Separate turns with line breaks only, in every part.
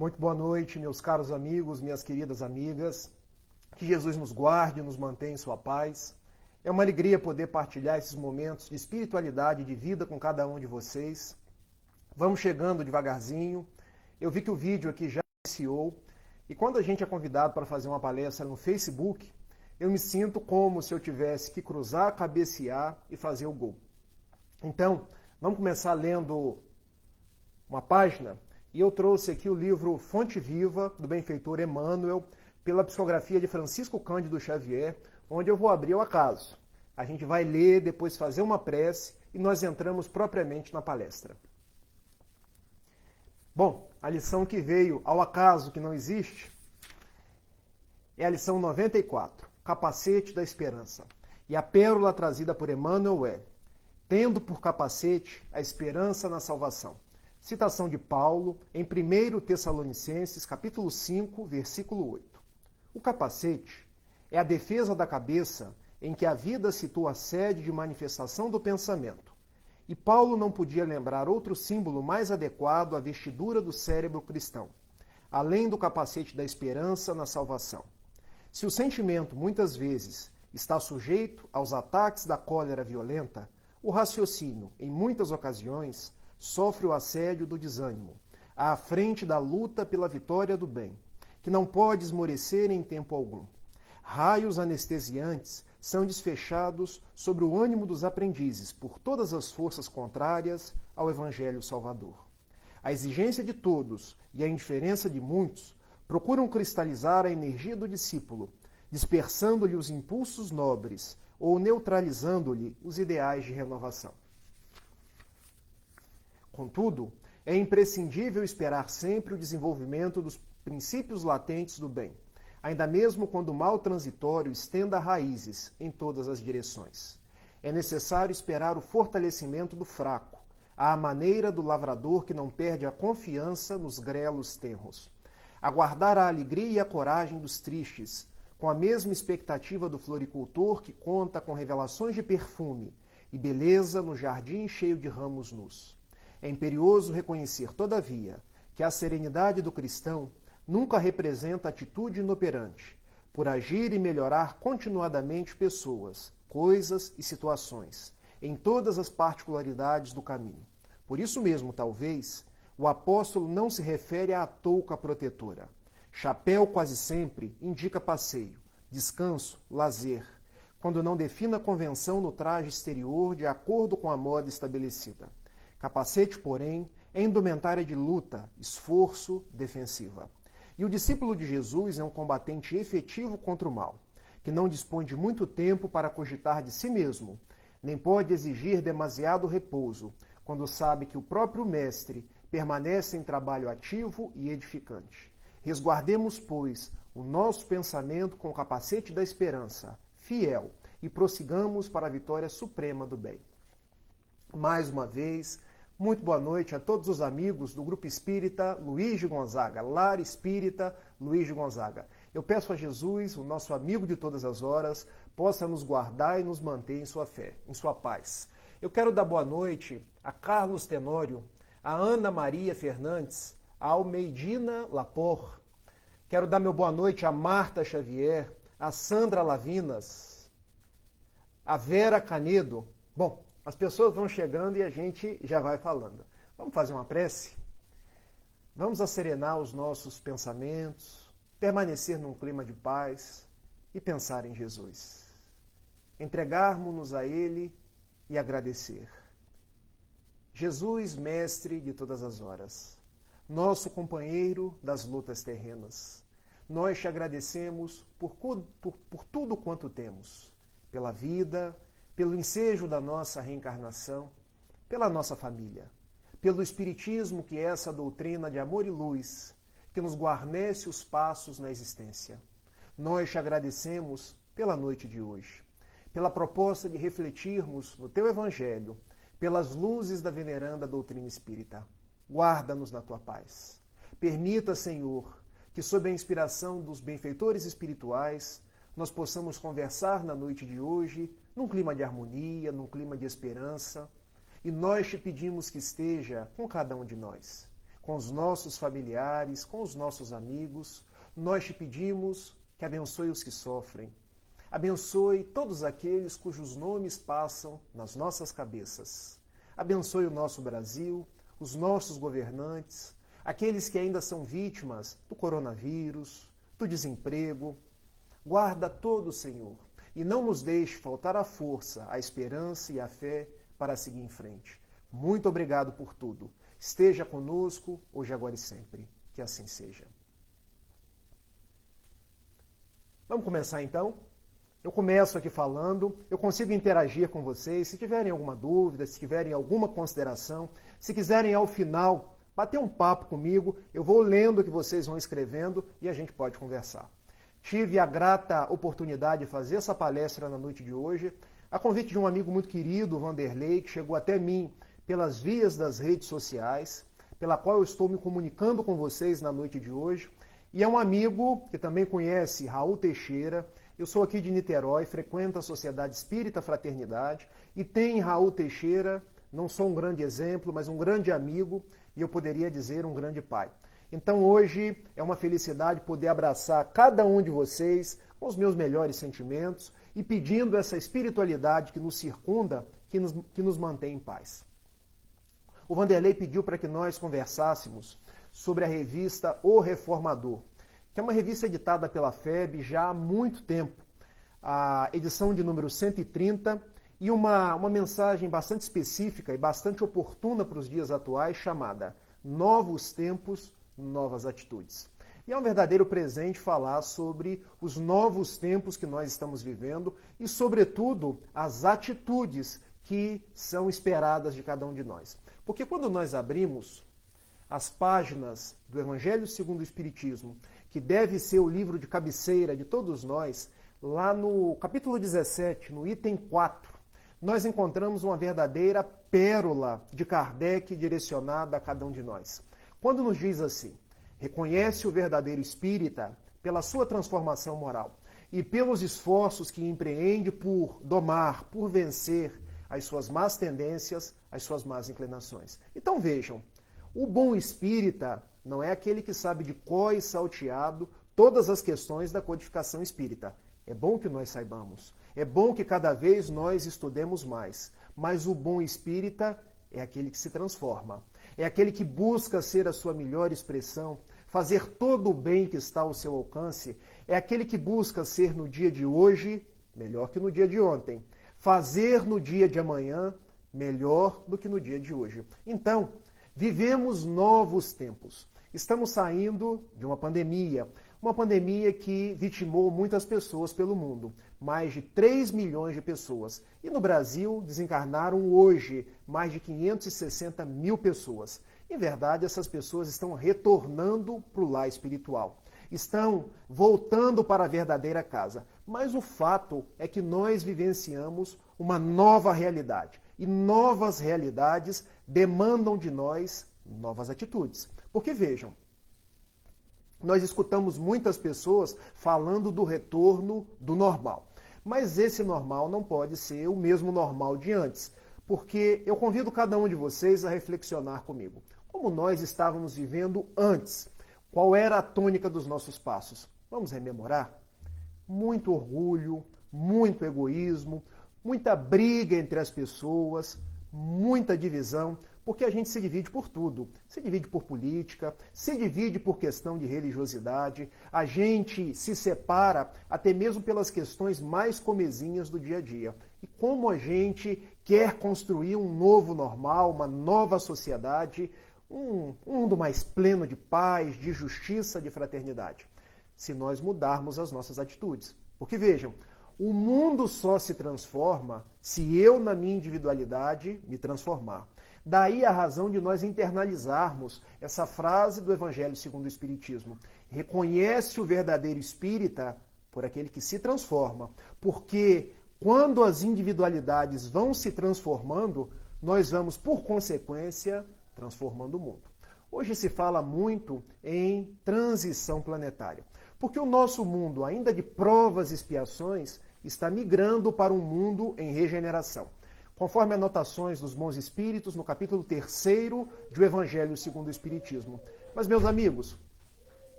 Muito boa noite, meus caros amigos, minhas queridas amigas. Que Jesus nos guarde e nos mantenha em sua paz. É uma alegria poder partilhar esses momentos de espiritualidade e de vida com cada um de vocês. Vamos chegando devagarzinho. Eu vi que o vídeo aqui já iniciou. E quando a gente é convidado para fazer uma palestra no Facebook, eu me sinto como se eu tivesse que cruzar, cabecear e fazer o gol. Então, vamos começar lendo uma página. E eu trouxe aqui o livro Fonte Viva, do benfeitor Emmanuel, pela psicografia de Francisco Cândido Xavier, onde eu vou abrir ao acaso. A gente vai ler, depois fazer uma prece e nós entramos propriamente na palestra. Bom, a lição que veio ao acaso, que não existe, é a lição 94, Capacete da Esperança. E a pérola trazida por Emmanuel é: tendo por capacete a esperança na salvação. Citação de Paulo em 1 Tessalonicenses, capítulo 5, versículo 8. O capacete é a defesa da cabeça em que a vida situa a sede de manifestação do pensamento. E Paulo não podia lembrar outro símbolo mais adequado à vestidura do cérebro cristão, além do capacete da esperança na salvação. Se o sentimento, muitas vezes, está sujeito aos ataques da cólera violenta, o raciocínio, em muitas ocasiões, sofre o assédio do desânimo, à frente da luta pela vitória do bem, que não pode esmorecer em tempo algum. Raios anestesiantes são desfechados sobre o ânimo dos aprendizes por todas as forças contrárias ao Evangelho Salvador. A exigência de todos e a indiferença de muitos procuram cristalizar a energia do discípulo, dispersando-lhe os impulsos nobres ou neutralizando-lhe os ideais de renovação. Contudo, é imprescindível esperar sempre o desenvolvimento dos princípios latentes do bem, ainda mesmo quando o mal transitório estenda raízes em todas as direções. É necessário esperar o fortalecimento do fraco, à maneira do lavrador que não perde a confiança nos grelos tenros. Aguardar a alegria e a coragem dos tristes, com a mesma expectativa do floricultor que conta com revelações de perfume e beleza no jardim cheio de ramos nus. É imperioso reconhecer, todavia, que a serenidade do cristão nunca representa atitude inoperante, por agir e melhorar continuadamente pessoas, coisas e situações, em todas as particularidades do caminho. Por isso mesmo, talvez, o apóstolo não se refere à touca protetora. Chapéu quase sempre indica passeio, descanso, lazer, quando não define a convenção no traje exterior de acordo com a moda estabelecida. Capacete, porém, é indumentária de luta, esforço, defensiva. E o discípulo de Jesus é um combatente efetivo contra o mal, que não dispõe de muito tempo para cogitar de si mesmo, nem pode exigir demasiado repouso, quando sabe que o próprio Mestre permanece em trabalho ativo e edificante. Resguardemos, pois, o nosso pensamento com o capacete da esperança, fiel, e prossigamos para a vitória suprema do bem. Mais uma vez, muito boa noite a todos os amigos do Grupo Espírita Luiz de Gonzaga, Lar Espírita Luiz de Gonzaga. Eu peço a Jesus, o nosso amigo de todas as horas, possa nos guardar e nos manter em sua fé, em sua paz. Eu quero dar boa noite a Carlos Tenório, a Ana Maria Fernandes, a Almeidina Lapor. Quero dar meu boa noite a Marta Xavier, a Sandra Lavinas, a Vera Canedo. Bom, as pessoas vão chegando e a gente já vai falando. Vamos fazer uma prece? Vamos asserenar os nossos pensamentos, permanecer num clima de paz e pensar em Jesus. Entregarmos-nos a Ele e agradecer. Jesus, Mestre de todas as horas, nosso companheiro das lutas terrenas, nós te agradecemos por tudo quanto temos, pela vida, pelo ensejo da nossa reencarnação, pela nossa família, pelo Espiritismo, que é essa doutrina de amor e luz, que nos guarnece os passos na existência. Nós te agradecemos pela noite de hoje, pela proposta de refletirmos no teu Evangelho, pelas luzes da veneranda doutrina espírita. Guarda-nos na tua paz. Permita, Senhor, que sob a inspiração dos benfeitores espirituais, nós possamos conversar na noite de hoje num clima de harmonia, num clima de esperança. E nós te pedimos que esteja com cada um de nós, com os nossos familiares, com os nossos amigos. Nós te pedimos que abençoe os que sofrem. Abençoe todos aqueles cujos nomes passam nas nossas cabeças. Abençoe o nosso Brasil, os nossos governantes, aqueles que ainda são vítimas do coronavírus, do desemprego. Guarda todos, Senhor, e não nos deixe faltar a força, a esperança e a fé para seguir em frente. Muito obrigado por tudo. Esteja conosco, hoje, agora e sempre. Que assim seja. Vamos começar então? Eu começo aqui falando, eu consigo interagir com vocês. Se tiverem alguma dúvida, se tiverem alguma consideração, se quiserem ao final bater um papo comigo, eu vou lendo o que vocês vão escrevendo e a gente pode conversar. Tive a grata oportunidade de fazer essa palestra na noite de hoje, a convite de um amigo muito querido, o Vanderlei, que chegou até mim pelas vias das redes sociais, pela qual eu estou me comunicando com vocês na noite de hoje. E é um amigo que também conhece Raul Teixeira. Eu sou aqui de Niterói, frequento a Sociedade Espírita Fraternidade e tem em Raul Teixeira, não só um grande exemplo, mas um grande amigo e eu poderia dizer um grande pai. Então hoje é uma felicidade poder abraçar cada um de vocês com os meus melhores sentimentos e pedindo essa espiritualidade que nos circunda, que nos mantém em paz. O Vanderlei pediu para que nós conversássemos sobre a revista O Reformador, que é uma revista editada pela FEB já há muito tempo, a edição de número 130, e uma mensagem bastante específica e bastante oportuna para os dias atuais, chamada Novos Tempos, Novas Atitudes. E é um verdadeiro presente falar sobre os novos tempos que nós estamos vivendo e, sobretudo, as atitudes que são esperadas de cada um de nós. Porque quando nós abrimos as páginas do Evangelho segundo o Espiritismo, que deve ser o livro de cabeceira de todos nós, lá no capítulo 17, no item 4, nós encontramos uma verdadeira pérola de Kardec direcionada a cada um de nós. Quando nos diz assim: reconhece o verdadeiro espírita pela sua transformação moral e pelos esforços que empreende por domar, por vencer as suas más tendências, as suas más inclinações. Então vejam, o bom espírita não é aquele que sabe de cor e salteado todas as questões da codificação espírita. É bom que nós saibamos, é bom que cada vez nós estudemos mais, mas o bom espírita é aquele que se transforma, é aquele que busca ser a sua melhor expressão, fazer todo o bem que está ao seu alcance, é aquele que busca ser no dia de hoje melhor que no dia de ontem, fazer no dia de amanhã melhor do que no dia de hoje. Então, vivemos novos tempos. Estamos saindo de uma pandemia que vitimou muitas pessoas pelo mundo, mais de 3 milhões de pessoas. E no Brasil desencarnaram hoje mais de 560 mil pessoas. Em verdade, essas pessoas estão retornando para o lar espiritual, estão voltando para a verdadeira casa. Mas o fato é que nós vivenciamos uma nova realidade. E novas realidades demandam de nós novas atitudes. Porque vejam, nós escutamos muitas pessoas falando do retorno do normal. Mas esse normal não pode ser o mesmo normal de antes. Porque eu convido cada um de vocês a reflexionar comigo. Como nós estávamos vivendo antes? Qual era a tônica dos nossos passos? Vamos rememorar? Muito orgulho, muito egoísmo, muita briga entre as pessoas, muita divisão, porque a gente se divide por tudo. Se divide por política, se divide por questão de religiosidade, a gente se separa até mesmo pelas questões mais comezinhas do dia a dia. E como a gente quer construir um novo normal, uma nova sociedade, um mundo mais pleno de paz, de justiça, de fraternidade, se nós mudarmos as nossas atitudes. Porque vejam, o mundo só se transforma se eu, na minha individualidade, me transformar. Daí a razão de nós internalizarmos essa frase do Evangelho segundo o Espiritismo. Reconhece o verdadeiro espírita por aquele que se transforma. Porque quando as individualidades vão se transformando, nós vamos, por consequência, transformando o mundo. Hoje se fala muito em transição planetária. Porque o nosso mundo, ainda de provas e expiações, está migrando para um mundo em regeneração. conforme anotações dos bons espíritos, no capítulo 3º do Evangelho segundo o Espiritismo. Mas, meus amigos,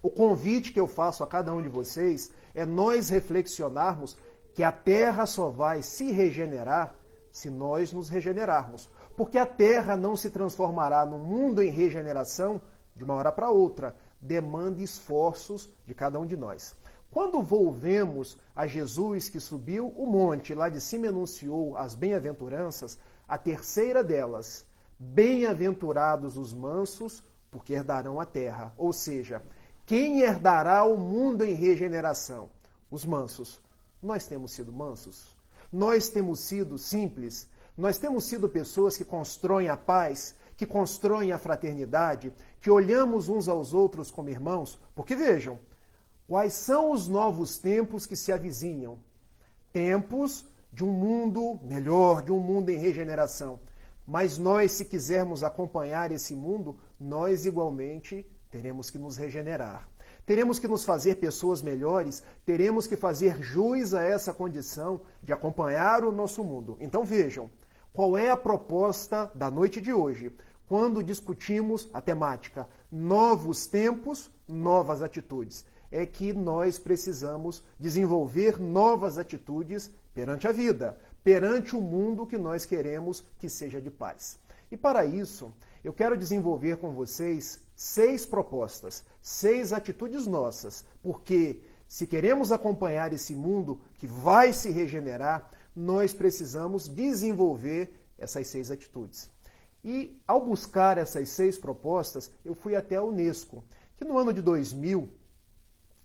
o convite que eu faço a cada um de vocês é nós reflexionarmos que a Terra só vai se regenerar se nós nos regenerarmos. Porque a Terra não se transformará num mundo em regeneração de uma hora para outra. Demanda esforços de cada um de nós. Quando volvemos a Jesus que subiu o monte, lá de cima enunciou as bem-aventuranças, a terceira delas, bem-aventurados os mansos, porque herdarão a terra. Ou seja, quem herdará o mundo em regeneração? Os mansos. Nós temos sido mansos? Nós temos sido simples? Nós temos sido pessoas que constroem a paz, que constroem a fraternidade, que olhamos uns aos outros como irmãos? Porque vejam, quais são os novos tempos que se avizinham? Tempos de um mundo melhor, de um mundo em regeneração. Mas nós, se quisermos acompanhar esse mundo, nós igualmente teremos que nos regenerar. Teremos que nos fazer pessoas melhores, teremos que fazer jus a essa condição de acompanhar o nosso mundo. Então vejam, qual é a proposta da noite de hoje, quando discutimos a temática novos tempos, novas atitudes? É que nós precisamos desenvolver novas atitudes perante a vida, perante o mundo que nós queremos que seja de paz. E para isso, eu quero desenvolver com vocês 6 propostas, 6 atitudes nossas, porque se queremos acompanhar esse mundo que vai se regenerar, nós precisamos desenvolver essas 6 atitudes. E ao buscar essas 6 propostas, eu fui até a Unesco, que no ano de 2000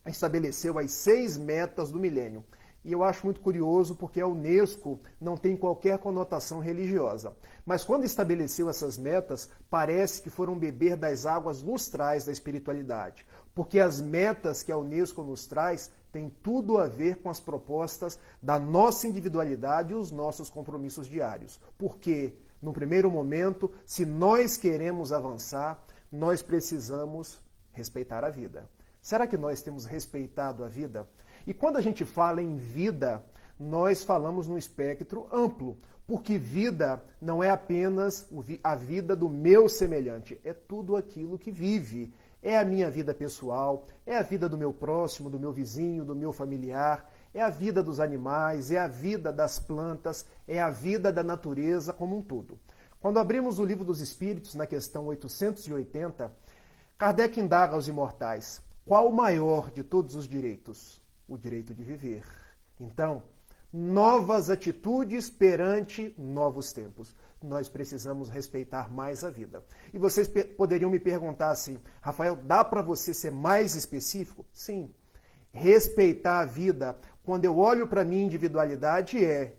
estabeleceu as 6 metas do milênio. E eu acho muito curioso porque a Unesco não tem qualquer conotação religiosa. Mas quando estabeleceu essas metas, parece que foram beber das águas lustrais da espiritualidade. Porque as metas que a Unesco nos traz têm tudo a ver com as propostas da nossa individualidade e os nossos compromissos diários. Porque, no primeiro momento, se nós queremos avançar, nós precisamos respeitar a vida. Será que nós temos respeitado a vida? E quando a gente fala em vida, nós falamos num espectro amplo, porque vida não é apenas a vida do meu semelhante, é tudo aquilo que vive. É a minha vida pessoal, é a vida do meu próximo, do meu vizinho, do meu familiar, é a vida dos animais, é a vida das plantas, é a vida da natureza como um todo. Quando abrimos o Livro dos Espíritos, na questão 880, Kardec indaga aos imortais: qual o maior de todos os direitos? O direito de viver. Então, novas atitudes perante novos tempos. Nós precisamos respeitar mais a vida. E vocês poderiam me perguntar assim: Rafael, dá para você ser mais específico? Sim. Respeitar a vida, quando eu olho para a minha individualidade, é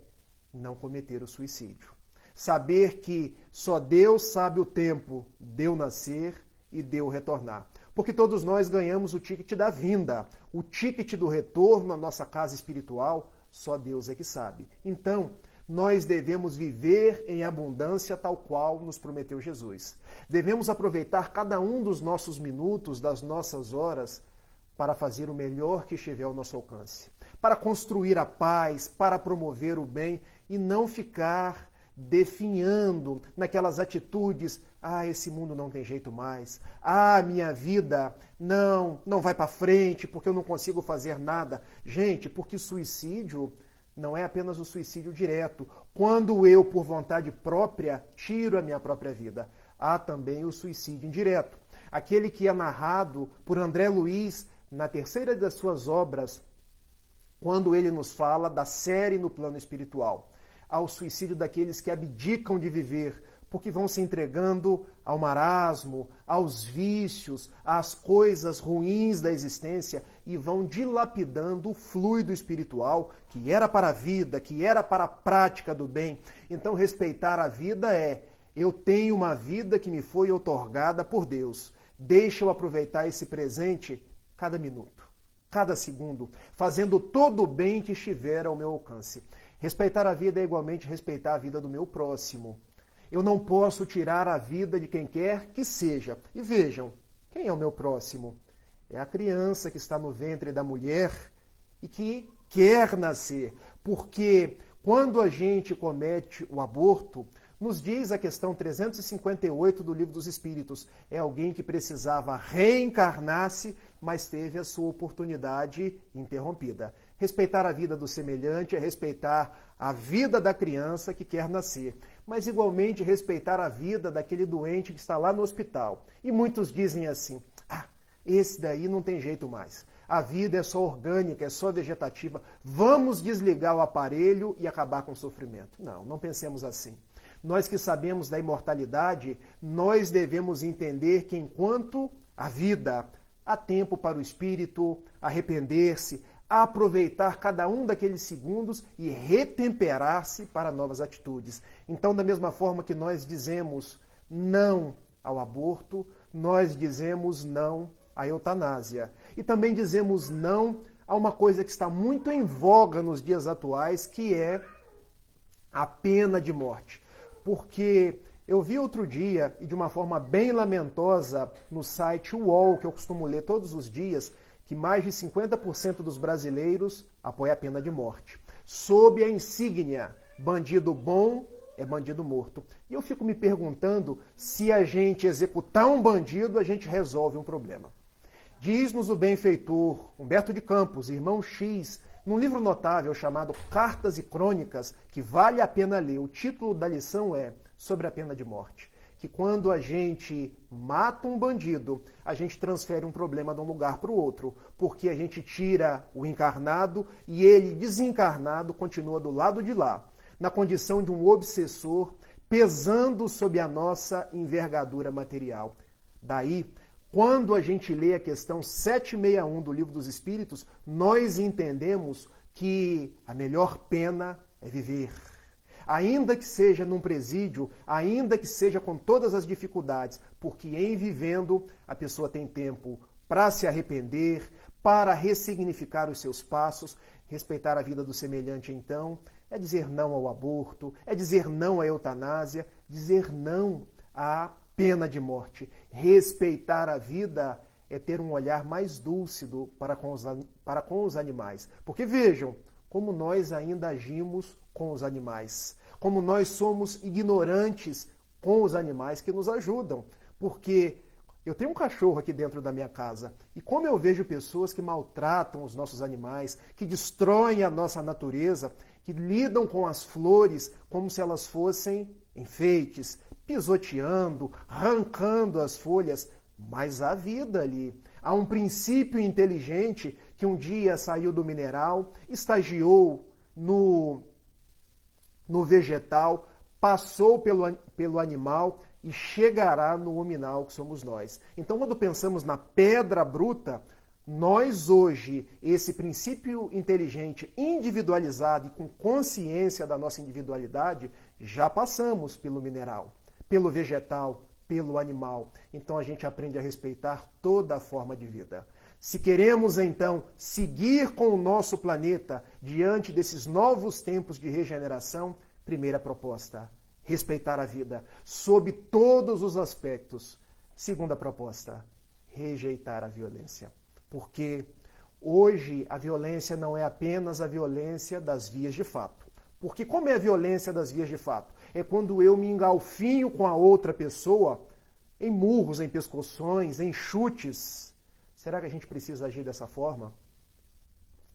não cometer o suicídio. Saber que só Deus sabe o tempo de eu nascer e de eu retornar. Porque todos nós ganhamos o ticket da vinda, o ticket do retorno à nossa casa espiritual, só Deus é que sabe. Então, nós devemos viver em abundância tal qual nos prometeu Jesus. Devemos aproveitar cada um dos nossos minutos, das nossas horas, para fazer o melhor que estiver ao nosso alcance. Para construir a paz, para promover o bem e não ficar definhando naquelas atitudes: esse mundo não tem jeito mais, minha vida não vai para frente porque eu não consigo fazer nada. Gente, porque suicídio não é apenas o suicídio direto. Quando eu, por vontade própria, tiro a minha própria vida, há também o suicídio indireto. Aquele que é narrado por André Luiz na terceira das suas obras, quando ele nos fala da série no plano espiritual. Ao suicídio daqueles que abdicam de viver, porque vão se entregando ao marasmo, aos vícios, às coisas ruins da existência e vão dilapidando o fluido espiritual que era para a vida, que era para a prática do bem. Então, respeitar a vida eu tenho uma vida que me foi outorgada por Deus. Deixa eu aproveitar esse presente cada minuto, cada segundo, fazendo todo o bem que estiver ao meu alcance. Respeitar a vida é igualmente respeitar a vida do meu próximo. Eu não posso tirar a vida de quem quer que seja. E vejam, quem é o meu próximo? É a criança que está no ventre da mulher e que quer nascer. Porque Quando a gente comete o aborto, nos diz a questão 358 do Livro dos Espíritos, é alguém que precisava reencarnar-se, mas teve a sua oportunidade interrompida. Respeitar a vida do semelhante é respeitar a vida da criança que quer nascer, mas igualmente respeitar a vida daquele doente que está lá no hospital. E muitos dizem assim, esse daí não tem jeito mais. A vida é só orgânica, é só vegetativa. Vamos desligar o aparelho e acabar com o sofrimento. Não, não pensemos assim. Nós que sabemos da imortalidade, nós devemos entender que enquanto a vida, há tempo para o espírito arrepender-se, aproveitar cada um daqueles segundos e retemperar-se para novas atitudes. Então, da mesma forma que nós dizemos não ao aborto, nós dizemos não à eutanásia. E também dizemos não a uma coisa que está muito em voga nos dias atuais, que é a pena de morte. Porque eu vi outro dia, e de uma forma bem lamentosa, no site UOL, que eu costumo ler todos os dias, que mais de 50% dos brasileiros apoia a pena de morte. Sob a insígnia, bandido bom é bandido morto. E eu fico me perguntando se a gente executar um bandido, a gente resolve um problema. Diz-nos o benfeitor Humberto de Campos, irmão X, num livro notável chamado Cartas e Crônicas, que vale a pena ler. O título da lição é sobre a pena de morte. Que quando a gente mata um bandido, a gente transfere um problema de um lugar para o outro, porque a gente tira o encarnado e ele, desencarnado, continua do lado de lá, na condição de um obsessor, pesando sob a nossa envergadura material. Daí, quando a gente lê a questão 761 do Livro dos Espíritos, nós entendemos que a melhor pena é viver. Ainda que seja num presídio, ainda que seja com todas as dificuldades, porque em vivendo a pessoa tem tempo para se arrepender, para ressignificar os seus passos, respeitar a vida do semelhante então, é dizer não ao aborto, é dizer não à eutanásia, dizer não à pena de morte. Respeitar a vida é ter um olhar mais dúlcido para com os animais. Porque vejam como nós ainda agimos com os animais, como nós somos ignorantes com os animais que nos ajudam. Porque eu tenho um cachorro aqui dentro da minha casa e como eu vejo pessoas que maltratam os nossos animais, que destroem a nossa natureza, que lidam com as flores como se elas fossem enfeites, pisoteando, arrancando as folhas, mas há vida ali. Há um princípio inteligente que um dia saiu do mineral, estagiou no vegetal, passou pelo animal e chegará no hominal que somos nós. Então, quando pensamos na pedra bruta, nós hoje, esse princípio inteligente, individualizado e com consciência da nossa individualidade, já passamos pelo mineral, pelo vegetal, pelo animal. Então a gente aprende a respeitar toda a forma de vida. Se queremos, então, seguir com o nosso planeta diante desses novos tempos de regeneração, primeira proposta, respeitar a vida, sob todos os aspectos. Segunda proposta, rejeitar a violência. Porque hoje a violência não é apenas a violência das vias de fato. Porque como é a violência das vias de fato? É quando eu me engalfinho com a outra pessoa em murros, em pescoções, em chutes. Será que a gente precisa agir dessa forma?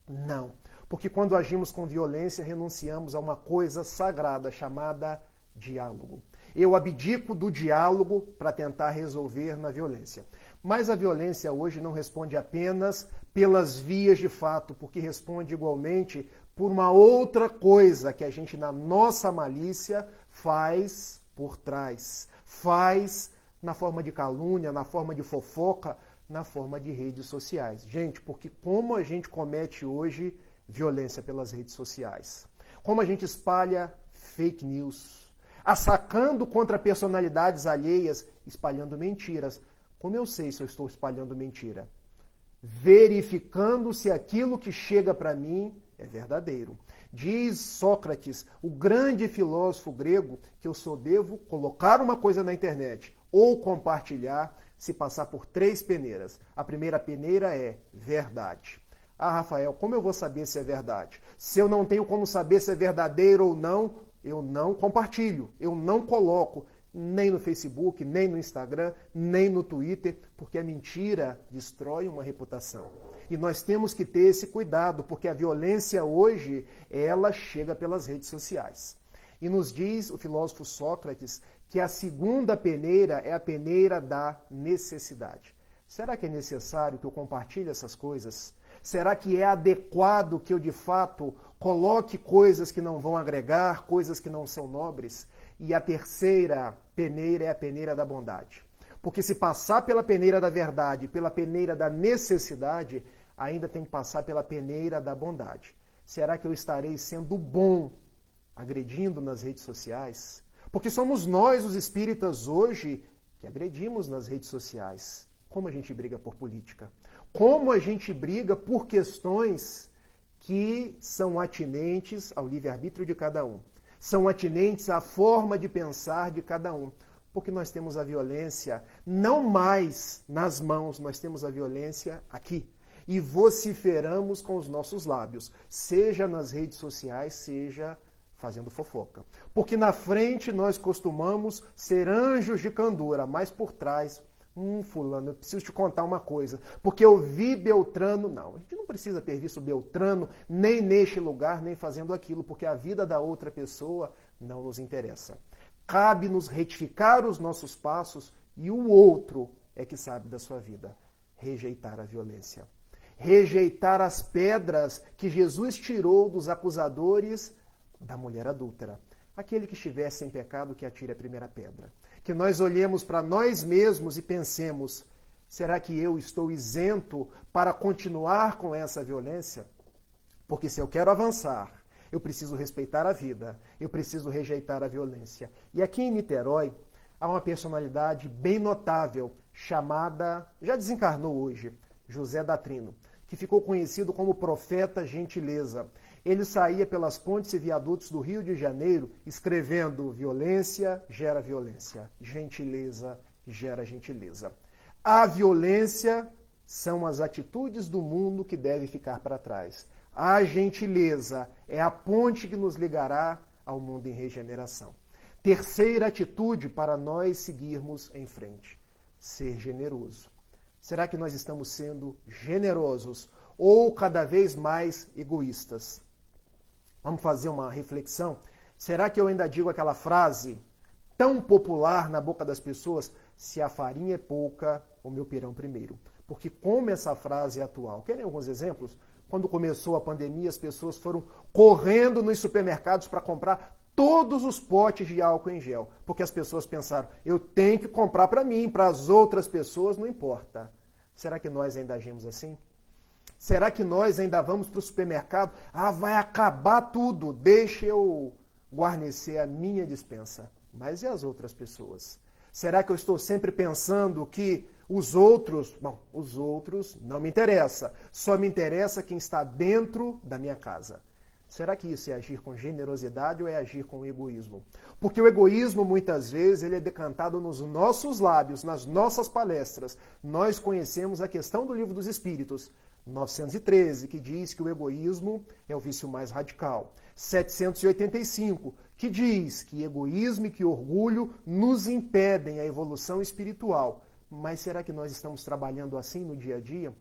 Não. Porque quando agimos com violência, renunciamos a uma coisa sagrada chamada diálogo. Eu abdico do diálogo para tentar resolver na violência. Mas a violência hoje não responde apenas pelas vias de fato, porque responde igualmente por uma outra coisa que a gente, na nossa malícia, faz por trás. Faz na forma de calúnia, na forma de fofoca, na forma de redes sociais. Gente, porque como a gente comete hoje violência pelas redes sociais? Como a gente espalha fake news, assacando contra personalidades alheias, espalhando mentiras. Como eu sei se eu estou espalhando mentira? Verificando se aquilo que chega para mim é verdadeiro. Diz Sócrates, o grande filósofo grego, que eu só devo colocar uma coisa na internet ou compartilhar se passar por 3 peneiras. A primeira peneira é verdade. Ah, Rafael, como eu vou saber se é verdade? Se eu não tenho como saber se é verdadeiro ou não, eu não compartilho, eu não coloco, nem no Facebook, nem no Instagram, nem no Twitter, porque a mentira destrói uma reputação. E nós temos que ter esse cuidado, porque a violência hoje, ela chega pelas redes sociais. E nos diz o filósofo Sócrates que a segunda peneira é a peneira da necessidade. Será que é necessário que eu compartilhe essas coisas? Será que é adequado que eu, de fato, coloque coisas que não vão agregar, coisas que não são nobres? E a terceira peneira é a peneira da bondade. Porque se passar pela peneira da verdade, pela peneira da necessidade, ainda tem que passar pela peneira da bondade. Será que eu estarei sendo bom agredindo nas redes sociais? Porque somos nós, os espíritas, hoje, que agredimos nas redes sociais. Como a gente briga por política? Como a gente briga por questões que são atinentes ao livre-arbítrio de cada um. São atinentes à forma de pensar de cada um. Porque nós temos a violência não mais nas mãos, nós temos a violência aqui. E vociferamos com os nossos lábios, seja nas redes sociais, seja fazendo fofoca. Porque na frente nós costumamos ser anjos de candura, mas por trás, fulano, eu preciso te contar uma coisa, porque eu vi Beltrano. Não, a gente não precisa ter visto Beltrano, nem neste lugar, nem fazendo aquilo, porque a vida da outra pessoa não nos interessa. Cabe-nos retificar os nossos passos e o outro é que sabe da sua vida. Rejeitar a violência. Rejeitar as pedras que Jesus tirou dos acusadores da mulher adúltera. Aquele que estiver sem pecado, que atire a primeira pedra. Que nós olhemos para nós mesmos e pensemos, será que eu estou isento para continuar com essa violência? Porque se eu quero avançar, eu preciso respeitar a vida, eu preciso rejeitar a violência. E aqui em Niterói, há uma personalidade bem notável, chamada, já desencarnou hoje, José Datrino, que ficou conhecido como profeta gentileza. Ele saía pelas pontes e viadutos do Rio de Janeiro escrevendo: violência gera violência, gentileza gera gentileza. A violência são as atitudes do mundo que devem ficar para trás. A gentileza é a ponte que nos ligará ao mundo em regeneração. Terceira atitude para nós seguirmos em frente: ser generoso. Será que nós estamos sendo generosos ou cada vez mais egoístas? Vamos fazer uma reflexão. Será que eu ainda digo aquela frase tão popular na boca das pessoas: se a farinha é pouca, o meu pirão primeiro? Porque como essa frase é atual? Querem alguns exemplos? Quando começou a pandemia, as pessoas foram correndo nos supermercados para comprar todos os potes de álcool em gel. Porque as pessoas pensaram: eu tenho que comprar para mim, para as outras pessoas não importa. Será que nós ainda agimos assim? Será que nós ainda vamos para o supermercado? Vai acabar tudo, deixa eu guarnecer a minha despensa. Mas e as outras pessoas? Será que eu estou sempre pensando que os outros não me interessa, só me interessa quem está dentro da minha casa? Será que isso é agir com generosidade ou é agir com egoísmo? Porque o egoísmo, muitas vezes, ele é decantado nos nossos lábios, nas nossas palestras. Nós conhecemos a questão do Livro dos Espíritos, 913, que diz que o egoísmo é o vício mais radical. 785, que diz que egoísmo e que orgulho nos impedem a evolução espiritual. Mas será que nós estamos trabalhando assim no dia a dia?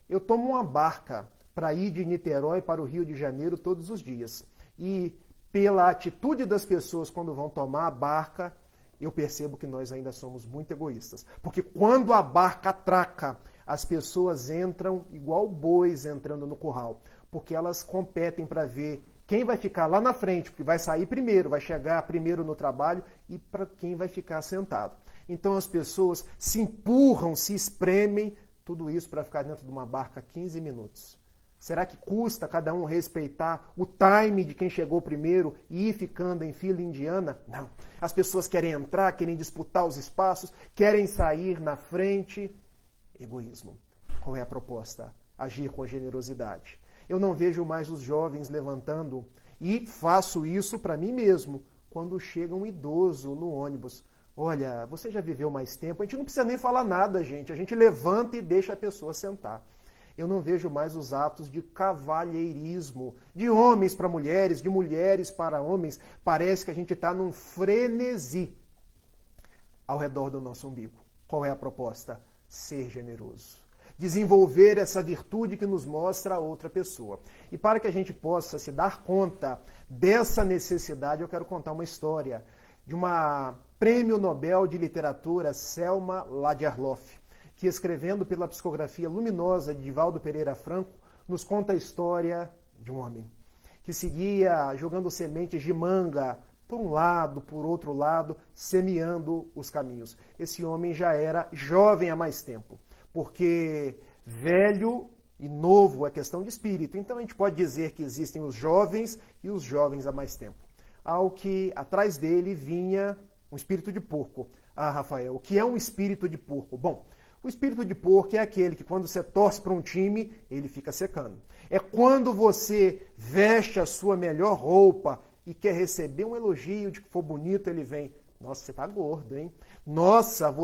Eu tomo uma barca para ir de Niterói para o Rio de Janeiro todos os dias. E pela atitude das pessoas quando vão tomar a barca, eu percebo que nós ainda somos muito egoístas. Porque quando a barca atraca, as pessoas entram igual bois entrando no curral. Porque elas competem para ver quem vai ficar lá na frente, porque vai sair primeiro, vai chegar primeiro no trabalho, e para quem vai ficar sentado. Então as pessoas se empurram, se espremem, tudo isso para ficar dentro de uma barca 15 minutos. Será que custa cada um respeitar o time de quem chegou primeiro e ir ficando em fila indiana? Não. As pessoas querem entrar, querem disputar os espaços, querem sair na frente. Egoísmo. Qual é a proposta? Agir com generosidade. Eu não vejo mais os jovens levantando, e faço isso para mim mesmo, quando chega um idoso no ônibus. Olha, você já viveu mais tempo, a gente não precisa nem falar nada, gente. A gente levanta e deixa a pessoa sentar. Eu não vejo mais os atos de cavalheirismo, de homens para mulheres, de mulheres para homens. Parece que a gente está num frenesi ao redor do nosso umbigo. Qual é a proposta? Ser generoso. Desenvolver essa virtude que nos mostra a outra pessoa. E para que a gente possa se dar conta dessa necessidade, eu quero contar uma história de uma Prêmio Nobel de Literatura, Selma Lagerlöf, que, escrevendo pela psicografia luminosa de Divaldo Pereira Franco, nos conta a história de um homem que seguia jogando sementes de manga por um lado, por outro lado, semeando os caminhos. Esse homem já era jovem há mais tempo, porque velho e novo é questão de espírito. Então a gente pode dizer que existem os jovens e os jovens há mais tempo. Ao que atrás dele vinha um espírito de porco. Ah, Rafael, o que é um espírito de porco? Bom, o espírito de porco é aquele que quando você torce para um time, ele fica secando. É quando você veste a sua melhor roupa e quer receber um elogio de que for bonito, ele vem: nossa, você está gordo, hein? Nossa,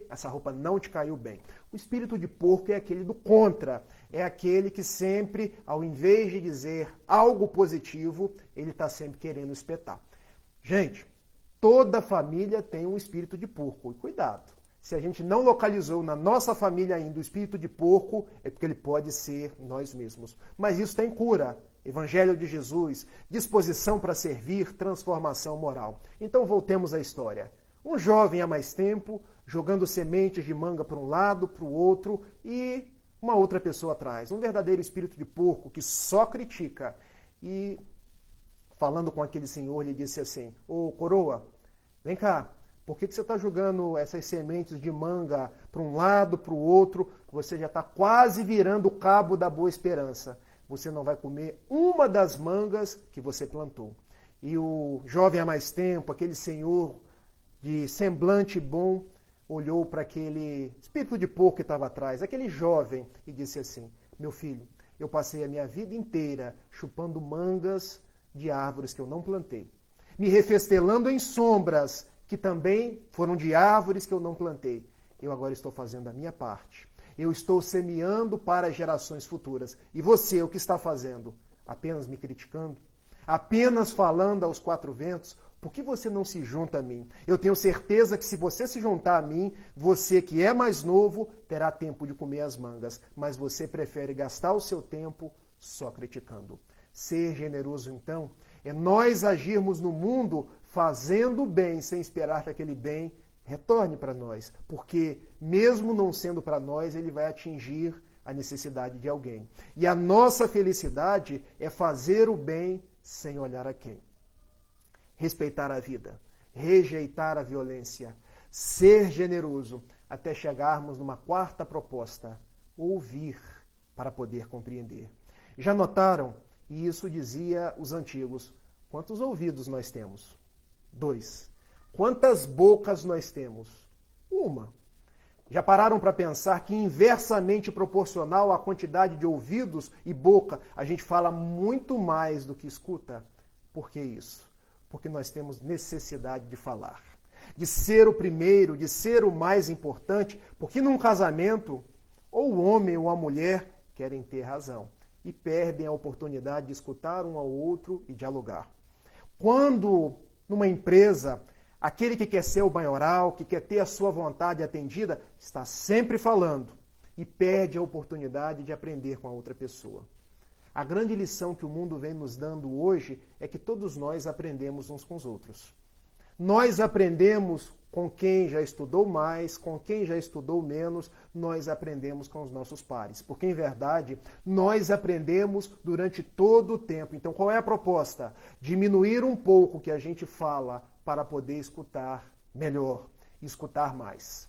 essa roupa não te caiu bem. O espírito de porco é aquele do contra. É aquele que sempre, ao invés de dizer algo positivo, ele está sempre querendo espetar. Gente, toda família tem um espírito de porco. E cuidado, se a gente não localizou na nossa família ainda o espírito de porco, é porque ele pode ser nós mesmos. Mas isso tem cura. Evangelho de Jesus, disposição para servir, transformação moral. Então voltemos à história. Um jovem há mais tempo, jogando sementes de manga para um lado, para o outro, e uma outra pessoa atrás. Um verdadeiro espírito de porco que só critica. E falando com aquele senhor, ele disse assim: ô coroa, vem cá, por que você está jogando essas sementes de manga para um lado, para o outro? Você já está quase virando o cabo da Boa Esperança. Você não vai comer uma das mangas que você plantou. E o jovem há mais tempo, aquele senhor de semblante bom, olhou para aquele espírito de porco que estava atrás, aquele jovem, e disse assim: meu filho, eu passei a minha vida inteira chupando mangas de árvores que eu não plantei, me refestelando em sombras que também foram de árvores que eu não plantei. Eu agora estou fazendo a minha parte. Eu estou semeando para gerações futuras. E você, o que está fazendo? Apenas me criticando? Apenas falando aos quatro ventos? Por que você não se junta a mim? Eu tenho certeza que se você se juntar a mim, você que é mais novo, terá tempo de comer as mangas. Mas você prefere gastar o seu tempo só criticando. Ser generoso, então, é nós agirmos no mundo fazendo o bem, sem esperar que aquele bem retorne para nós, porque mesmo não sendo para nós, ele vai atingir a necessidade de alguém. E a nossa felicidade é fazer o bem sem olhar a quem. Respeitar a vida, rejeitar a violência, ser generoso, até chegarmos numa quarta proposta: ouvir para poder compreender. Já notaram? E isso dizia os antigos: quantos ouvidos nós temos? 2. Quantas bocas nós temos? 1. Já pararam para pensar que inversamente proporcional à quantidade de ouvidos e boca, a gente fala muito mais do que escuta? Por que isso? Porque nós temos necessidade de falar, de ser o primeiro, de ser o mais importante, porque num casamento, ou o homem ou a mulher querem ter razão e perdem a oportunidade de escutar um ao outro e dialogar. Quando numa empresa, aquele que quer ser o maioral, que quer ter a sua vontade atendida, está sempre falando e perde a oportunidade de aprender com a outra pessoa. A grande lição que o mundo vem nos dando hoje é que todos nós aprendemos uns com os outros. Nós aprendemos com quem já estudou mais, com quem já estudou menos, nós aprendemos com os nossos pares. Porque, em verdade, nós aprendemos durante todo o tempo. Então, qual é a proposta? Diminuir um pouco o que a gente fala para poder escutar melhor, escutar mais.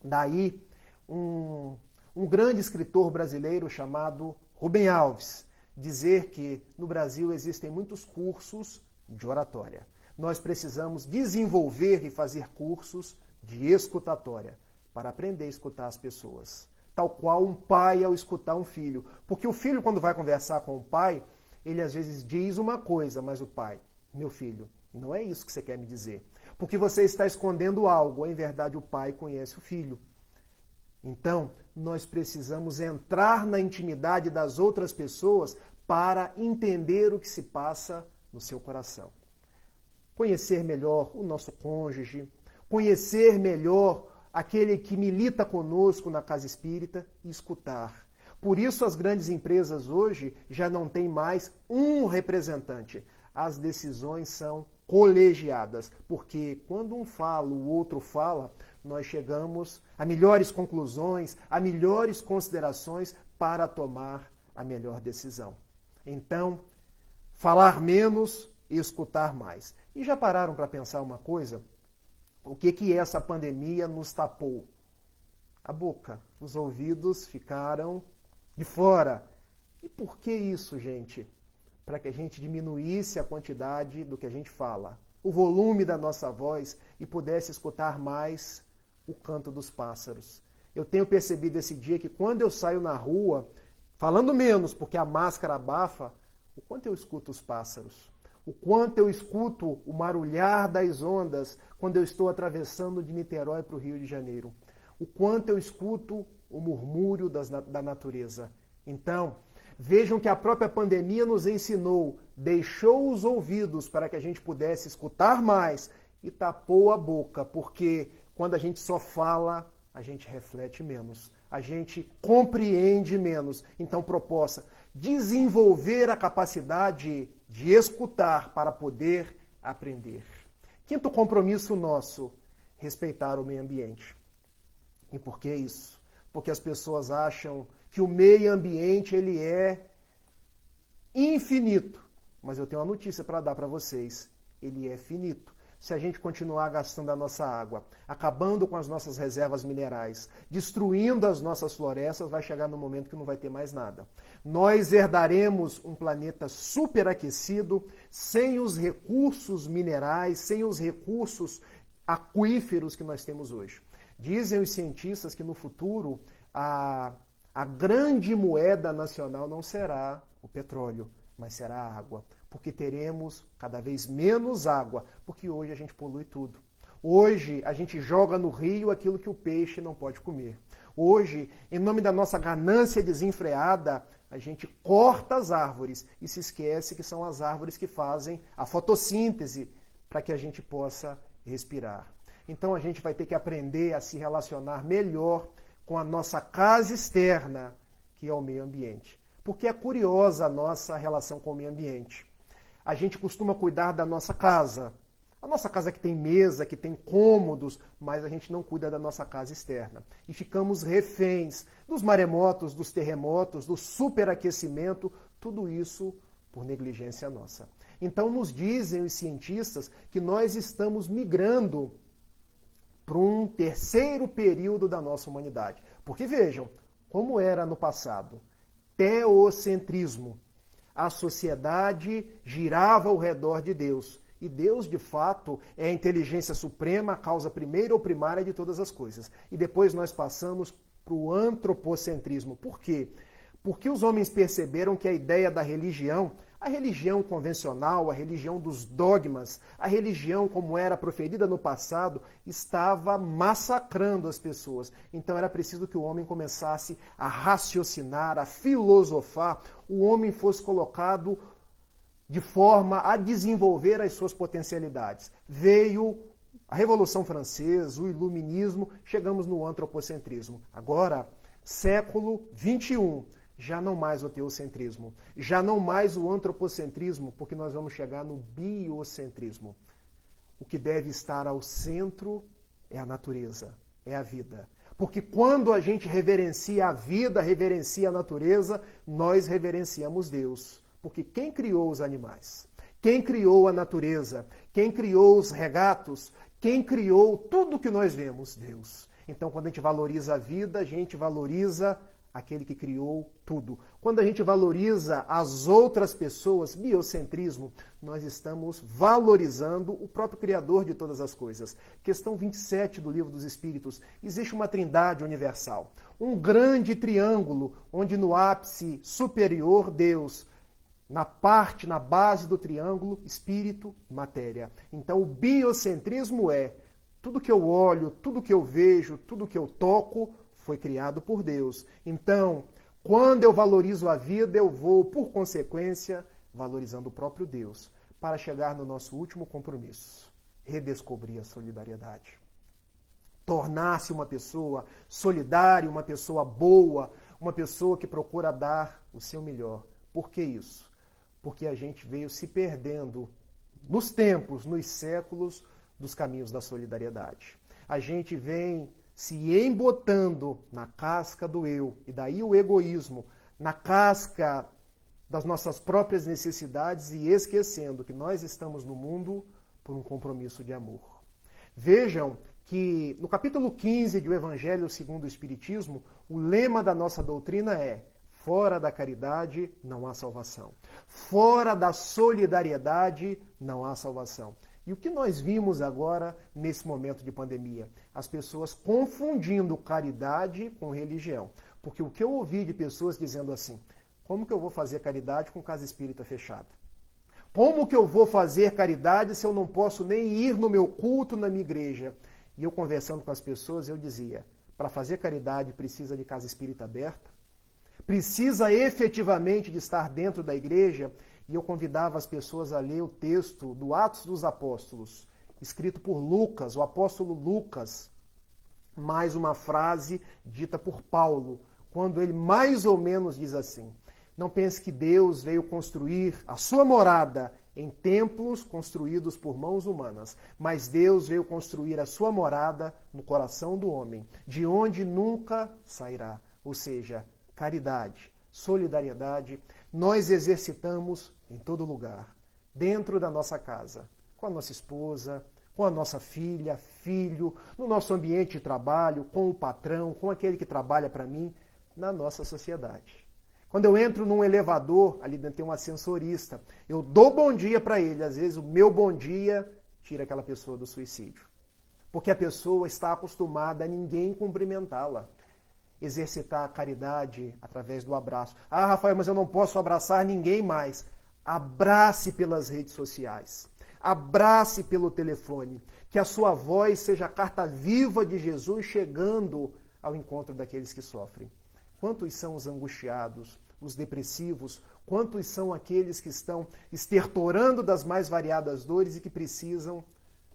Daí, um grande escritor brasileiro chamado Rubem Alves dizer que no Brasil existem muitos cursos de oratória. Nós precisamos desenvolver e fazer cursos de escutatória para aprender a escutar as pessoas. Tal qual um pai ao escutar um filho. Porque o filho, quando vai conversar com o pai, ele às vezes diz uma coisa, mas o pai: meu filho, não é isso que você quer me dizer. Porque você está escondendo algo. Em verdade, o pai conhece o filho. Então, nós precisamos entrar na intimidade das outras pessoas para entender o que se passa no seu coração. Conhecer melhor o nosso cônjuge, conhecer melhor aquele que milita conosco na casa espírita e escutar. Por isso as grandes empresas hoje já não têm mais um representante. As decisões são colegiadas, porque quando um fala, o outro fala, nós chegamos a melhores conclusões, a melhores considerações para tomar a melhor decisão. Então, falar menos e escutar mais. E já pararam para pensar uma coisa? O que essa pandemia nos tapou? A boca. Os ouvidos ficaram de fora. E por que isso, gente? Para que a gente diminuísse a quantidade do que a gente fala, o volume da nossa voz e pudesse escutar mais o canto dos pássaros. Eu tenho percebido esse dia que quando eu saio na rua, falando menos porque a máscara abafa, o quanto eu escuto os pássaros, o quanto eu escuto o marulhar das ondas quando eu estou atravessando de Niterói para o Rio de Janeiro, o quanto eu escuto o murmúrio da natureza. Então, vejam que a própria pandemia nos ensinou, deixou os ouvidos para que a gente pudesse escutar mais e tapou a boca, porque quando a gente só fala, a gente reflete menos, a gente compreende menos. Então, proposta, desenvolver a capacidade de escutar para poder aprender. Quinto compromisso nosso, respeitar o meio ambiente. E por que isso? Porque as pessoas acham que o meio ambiente ele é infinito. Mas eu tenho uma notícia para dar para vocês. Ele é finito. Se a gente continuar gastando a nossa água, acabando com as nossas reservas minerais, destruindo as nossas florestas, vai chegar no momento que não vai ter mais nada. Nós herdaremos um planeta superaquecido, sem os recursos minerais, sem os recursos aquíferos que nós temos hoje. Dizem os cientistas que no futuro a grande moeda nacional não será o petróleo, mas será a água. Porque teremos cada vez menos água, porque hoje a gente polui tudo. Hoje a gente joga no rio aquilo que o peixe não pode comer. Hoje, em nome da nossa ganância desenfreada, a gente corta as árvores e se esquece que são as árvores que fazem a fotossíntese para que a gente possa respirar. Então a gente vai ter que aprender a se relacionar melhor com a nossa casa externa, que é o meio ambiente. Porque é curiosa a nossa relação com o meio ambiente. A gente costuma cuidar da nossa casa. A nossa casa que tem mesa, que tem cômodos, mas a gente não cuida da nossa casa externa. E ficamos reféns dos maremotos, dos terremotos, do superaquecimento, tudo isso por negligência nossa. Então nos dizem os cientistas que nós estamos migrando para um terceiro período da nossa humanidade. Porque vejam, como era no passado, teocentrismo. A sociedade girava ao redor de Deus. E Deus, de fato, é a inteligência suprema, a causa primeira ou primária de todas as coisas. E depois nós passamos para o antropocentrismo. Por quê? Porque os homens perceberam que a ideia da religião, a religião convencional, a religião dos dogmas, a religião como era proferida no passado, estava massacrando as pessoas. Então era preciso que o homem começasse a raciocinar, a filosofar, o homem fosse colocado de forma a desenvolver as suas potencialidades. Veio a Revolução Francesa, o Iluminismo, chegamos no antropocentrismo. Agora, século XXI, já não mais o teocentrismo, já não mais o antropocentrismo, porque nós vamos chegar no biocentrismo. O que deve estar ao centro é a natureza, é a vida. Porque quando a gente reverencia a vida, reverencia a natureza, nós reverenciamos Deus. Porque quem criou os animais? Quem criou a natureza? Quem criou os regatos? Quem criou tudo que nós vemos? Deus. Então, quando a gente valoriza a vida, a gente valoriza aquele que criou tudo. Quando a gente valoriza as outras pessoas, biocentrismo, nós estamos valorizando o próprio Criador de todas as coisas. Questão 27 do Livro dos Espíritos. Existe uma trindade universal. Um grande triângulo, onde no ápice superior, Deus, na parte, na base do triângulo, espírito e matéria. Então o biocentrismo é tudo que eu olho, tudo que eu vejo, tudo que eu toco, foi criado por Deus. Então, quando eu valorizo a vida, eu vou, por consequência, valorizando o próprio Deus, para chegar no nosso último compromisso, redescobrir a solidariedade. Tornar-se uma pessoa solidária, uma pessoa boa, uma pessoa que procura dar o seu melhor. Por que isso? Porque a gente veio se perdendo nos tempos, nos séculos, dos caminhos da solidariedade. A gente vem se embotando na casca do eu, e daí o egoísmo, na casca das nossas próprias necessidades e esquecendo que nós estamos no mundo por um compromisso de amor. Vejam que no capítulo 15 do Evangelho segundo o Espiritismo, o lema da nossa doutrina é: fora da caridade não há salvação. Fora da solidariedade não há salvação. E o que nós vimos agora nesse momento de pandemia? As pessoas confundindo caridade com religião. Porque o que eu ouvi de pessoas dizendo assim: como que eu vou fazer caridade com casa espírita fechada? Como que eu vou fazer caridade se eu não posso nem ir no meu culto, na minha igreja? E eu conversando com as pessoas, eu dizia: para fazer caridade precisa de casa espírita aberta, precisa efetivamente de estar dentro da igreja. E eu convidava as pessoas a ler o texto do Atos dos Apóstolos, escrito por Lucas, o apóstolo Lucas, mais uma frase dita por Paulo, quando ele mais ou menos diz assim: não pense que Deus veio construir a sua morada em templos construídos por mãos humanas, mas Deus veio construir a sua morada no coração do homem, de onde nunca sairá. Ou seja, caridade, solidariedade, nós exercitamos em todo lugar, dentro da nossa casa, com a nossa esposa, com a nossa filha, filho, no nosso ambiente de trabalho, com o patrão, com aquele que trabalha para mim, na nossa sociedade. Quando eu entro num elevador, ali dentro tem um ascensorista, eu dou bom dia para ele. Às vezes o meu bom dia tira aquela pessoa do suicídio. Porque a pessoa está acostumada a ninguém cumprimentá-la. Exercitar a caridade através do abraço. Ah, Rafael, mas eu não posso abraçar ninguém mais. Abrace pelas redes sociais. Abrace pelo telefone. Que a sua voz seja a carta viva de Jesus chegando ao encontro daqueles que sofrem. Quantos são os angustiados, os depressivos? Quantos são aqueles que estão estertorando das mais variadas dores e que precisam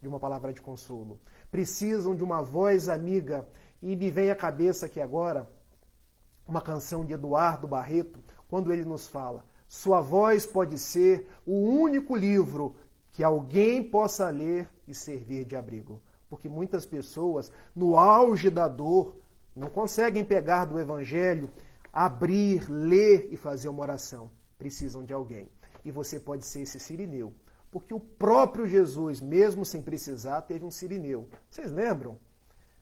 de uma palavra de consolo? Precisam de uma voz amiga. E me vem à cabeça aqui agora uma canção de Eduardo Barreto, quando ele nos fala: sua voz pode ser o único livro que alguém possa ler e servir de abrigo. Porque muitas pessoas, no auge da dor, não conseguem pegar do Evangelho, abrir, ler e fazer uma oração. Precisam de alguém. E você pode ser esse sirineu. Porque o próprio Jesus, mesmo sem precisar, teve um sirineu. Vocês lembram?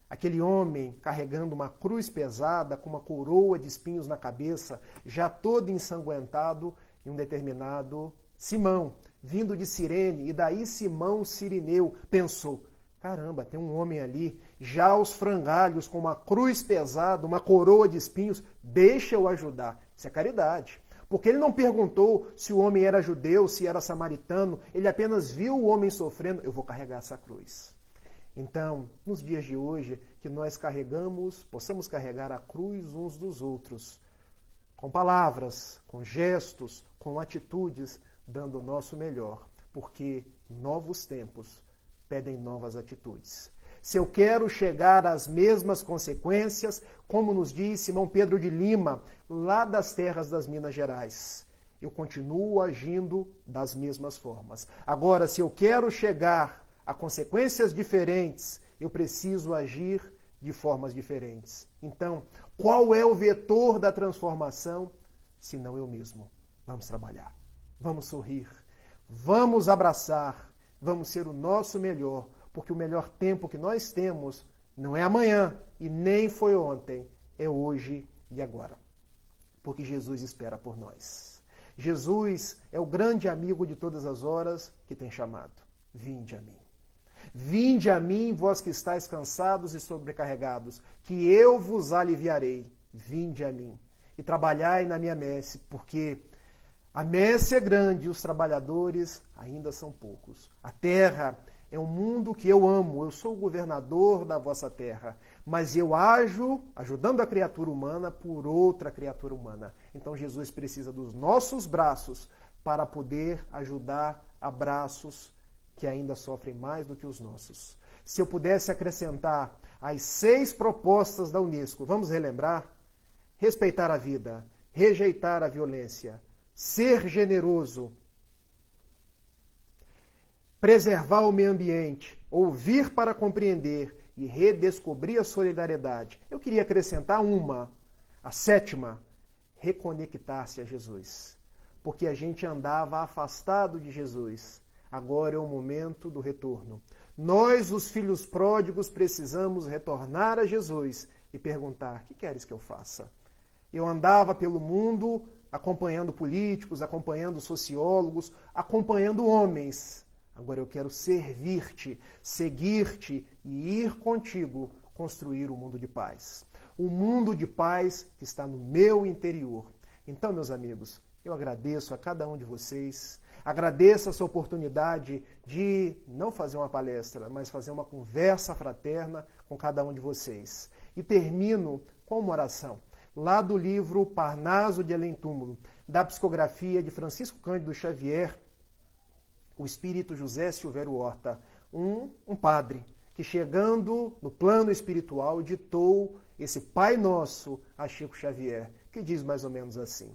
Aquele homem carregando uma cruz pesada, com uma coroa de espinhos na cabeça, já todo ensanguentado, em um determinado Simão, vindo de Cirene. E daí Simão, sirineu, pensou: caramba, tem um homem ali, já aos frangalhos, com uma cruz pesada, uma coroa de espinhos, deixa eu ajudar. Isso é caridade. Porque ele não perguntou se o homem era judeu, se era samaritano, ele apenas viu o homem sofrendo: eu vou carregar essa cruz. Então, nos dias de hoje, que nós possamos carregar a cruz uns dos outros, com palavras, com gestos, com atitudes, dando o nosso melhor, porque novos tempos pedem novas atitudes. Se eu quero chegar às mesmas consequências, como nos diz Simão Pedro de Lima, lá das terras das Minas Gerais, eu continuo agindo das mesmas formas. Agora, se eu quero chegar a consequências diferentes, eu preciso agir de formas diferentes. Então, qual é o vetor da transformação, se não eu mesmo? Vamos trabalhar, vamos sorrir, vamos abraçar, vamos ser o nosso melhor, porque o melhor tempo que nós temos não é amanhã e nem foi ontem, é hoje e agora. Porque Jesus espera por nós. Jesus é o grande amigo de todas as horas que tem chamado: vinde a mim. Vinde a mim, vós que estáis cansados e sobrecarregados, que eu vos aliviarei. Vinde a mim e trabalhai na minha messe, porque a messe é grande e os trabalhadores ainda são poucos. A terra é um mundo que eu amo, eu sou o governador da vossa terra, mas eu ajo ajudando a criatura humana por outra criatura humana. Então Jesus precisa dos nossos braços para poder ajudar a braços que ainda sofrem mais do que os nossos. Se eu pudesse acrescentar as 6 propostas da Unesco, vamos relembrar? Respeitar a vida, rejeitar a violência, ser generoso, preservar o meio ambiente, ouvir para compreender e redescobrir a solidariedade. Eu queria acrescentar a 7ª, reconectar-se a Jesus. Porque a gente andava afastado de Jesus. Agora é o momento do retorno. Nós, os filhos pródigos, precisamos retornar a Jesus e perguntar: o que queres que eu faça? Eu andava pelo mundo acompanhando políticos, acompanhando sociólogos, acompanhando homens. Agora eu quero servir-te, seguir-te e ir contigo construir um mundo de paz. Um mundo de paz que está no meu interior. Então, meus amigos, eu agradeço a cada um de vocês. Agradeço essa oportunidade de não fazer uma palestra, mas fazer uma conversa fraterna com cada um de vocês. E termino com uma oração, lá do livro Parnaso de Além-Túmulo, da psicografia de Francisco Cândido Xavier, o espírito José Silvério Horta, um padre que, chegando no plano espiritual, ditou esse Pai Nosso a Chico Xavier, que diz mais ou menos assim: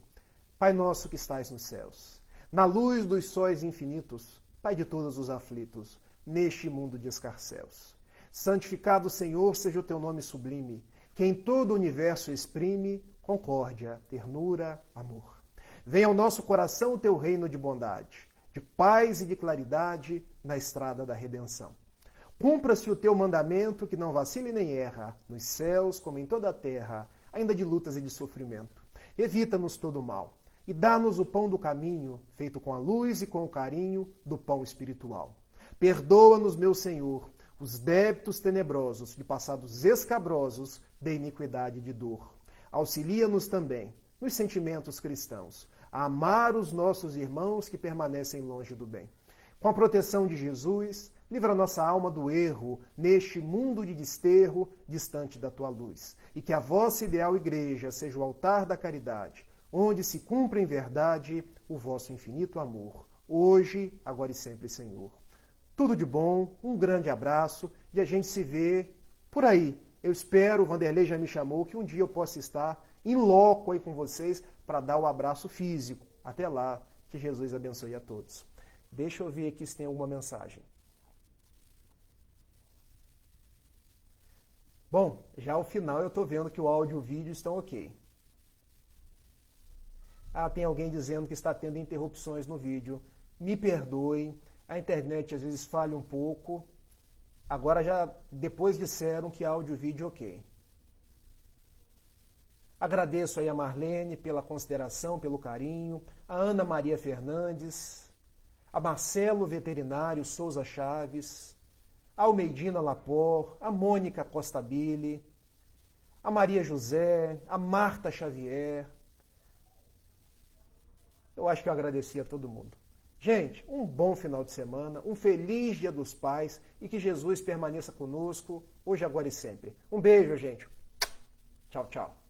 Pai nosso que estais nos céus, na luz dos sóis infinitos, Pai de todos os aflitos, neste mundo de escarcéus. Santificado, Senhor, seja o teu nome sublime, que em todo o universo exprime concórdia, ternura, amor. Venha ao nosso coração o teu reino de bondade, de paz e de claridade na estrada da redenção. Cumpra-se o teu mandamento que não vacile nem erra, nos céus como em toda a terra, ainda de lutas e de sofrimento. Evita-nos todo o mal e dá-nos o pão do caminho, feito com a luz e com o carinho do pão espiritual. Perdoa-nos, meu Senhor, os débitos tenebrosos de passados escabrosos de iniquidade e de dor. Auxilia-nos também, nos sentimentos cristãos, a amar os nossos irmãos que permanecem longe do bem. Com a proteção de Jesus, livra nossa alma do erro, neste mundo de desterro, distante da tua luz. E que a vossa ideal igreja seja o altar da caridade, onde se cumpra em verdade o vosso infinito amor, hoje, agora e sempre, Senhor. Tudo de bom, um grande abraço e a gente se vê por aí. Eu espero, o Vanderlei já me chamou, que um dia eu possa estar em loco aí com vocês para dar o abraço físico. Até lá, que Jesus abençoe a todos. Deixa eu ver aqui se tem alguma mensagem. Bom, já ao final eu estou vendo que o áudio e o vídeo estão ok. Tem alguém dizendo que está tendo interrupções no vídeo. Me perdoem, a internet às vezes falha um pouco. Agora já depois disseram que áudio e vídeo ok. Agradeço aí a Marlene pela consideração, pelo carinho, a Ana Maria Fernandes, a Marcelo Veterinário Souza Chaves, a Almeidina Lapor, a Mônica Costabile, a Maria José, a Marta Xavier. Eu acho que eu agradeci a todo mundo. Gente, um bom final de semana, um feliz Dia dos Pais e que Jesus permaneça conosco, hoje, agora e sempre. Um beijo, gente. Tchau, tchau.